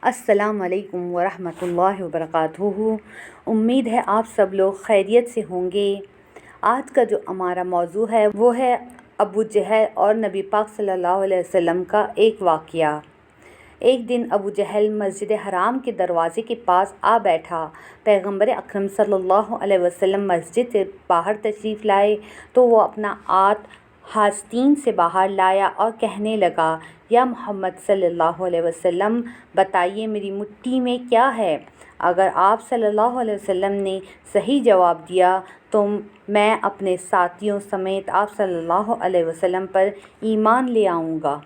السلام علیکم ورحمۃ اللہ وبرکاتہ۔ امید ہے آپ سب لوگ خیریت سے ہوں گے۔ آج کا جو ہمارا موضوع ہے وہ ہے ابو جہل اور نبی پاک صلی اللہ علیہ وسلم کا ایک واقعہ۔ ایک دن ابو جہل مسجد حرام کے دروازے کے پاس آ بیٹھا۔ پیغمبر اکرم صلی اللہ علیہ وسلم مسجد سے باہر تشریف لائے تو وہ اپنا آستین سے باہر لایا اور کہنے لگا، یا محمد صلی اللہ علیہ وسلم، بتائیے میری مٹھی میں کیا ہے؟ اگر آپ صلی اللہ علیہ وسلم نے صحیح جواب دیا تو میں اپنے ساتھیوں سمیت آپ صلی اللہ علیہ وسلم پر ایمان لے آؤں گا۔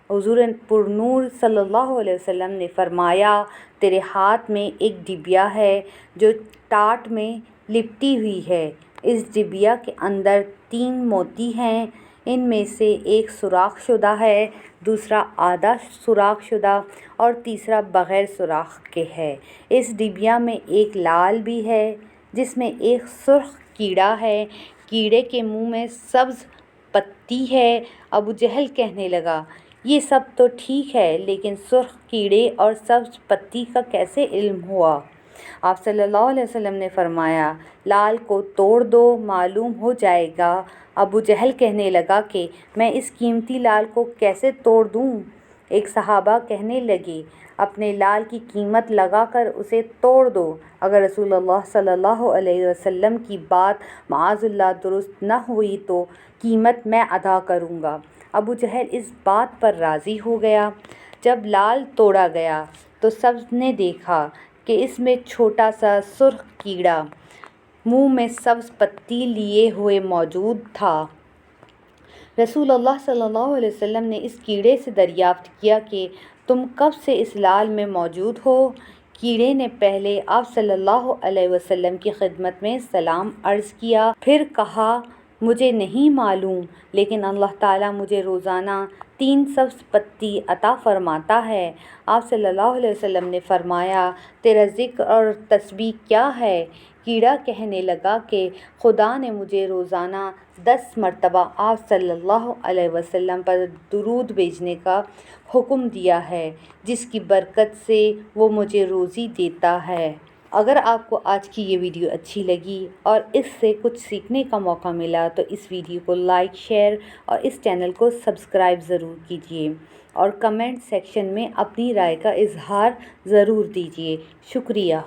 حضور پرنور صلی اللہ علیہ وسلم نے فرمایا، تیرے ہاتھ میں ایک ڈبیا ہے جو ٹاٹ میں لپٹی ہوئی ہے۔ اس ڈبیا کے اندر 3 موتی ہیں، ان میں سے ایک سوراخ شدہ ہے، دوسرا آدھا سوراخ شدہ اور تیسرا بغیر سوراخ کے ہے۔ اس ڈبیا میں ایک لال بھی ہے جس میں ایک سرخ کیڑا ہے، کیڑے کے منہ میں سبز پتی ہے۔ ابو جہل کہنے لگا، یہ سب تو ٹھیک ہے، لیکن سرخ کیڑے اور سبز پتی کا کیسے علم ہوا؟ آپ صلی اللہ علیہ وسلم نے فرمایا، لال کو توڑ دو، معلوم ہو جائے گا۔ ابو جہل کہنے لگا کہ میں اس قیمتی لال کو کیسے توڑ دوں؟ ایک صحابہ کہنے لگے، اپنے لال کی قیمت لگا کر اسے توڑ دو، اگر رسول اللہ صلی اللہ علیہ وسلم کی بات معاذ اللہ درست نہ ہوئی تو قیمت میں ادا کروں گا۔ ابو جہل اس بات پر راضی ہو گیا۔ جب لال توڑا گیا تو سب نے دیکھا کہ اس میں چھوٹا سا سرخ کیڑا منہ میں سبز پتی لیے ہوئے موجود تھا۔ رسول اللہ صلی اللہ علیہ وسلم نے اس کیڑے سے دریافت کیا کہ تم کب سے اس لال میں موجود ہو؟ کیڑے نے پہلے آپ صلی اللہ علیہ وسلم کی خدمت میں سلام عرض کیا، پھر کہا، مجھے نہیں معلوم، لیکن اللہ تعالیٰ مجھے روزانہ 3 سبز پتی عطا فرماتا ہے۔ آپ صلی اللہ علیہ وسلم نے فرمایا، تیرا ذکر اور تسبیح کیا ہے؟ کیڑا کہنے لگا کہ خدا نے مجھے روزانہ 10 مرتبہ آپ صلی اللہ علیہ وسلم پر درود بھیجنے کا حکم دیا ہے، جس کی برکت سے وہ مجھے روزی دیتا ہے۔ اگر آپ کو آج کی یہ ویڈیو اچھی لگی اور اس سے کچھ سیکھنے کا موقع ملا تو اس ویڈیو کو لائک، شیئر اور اس چینل کو سبسکرائب ضرور کیجیے اور کمنٹ سیکشن میں اپنی رائے کا اظہار ضرور دیجیے۔ شکریہ۔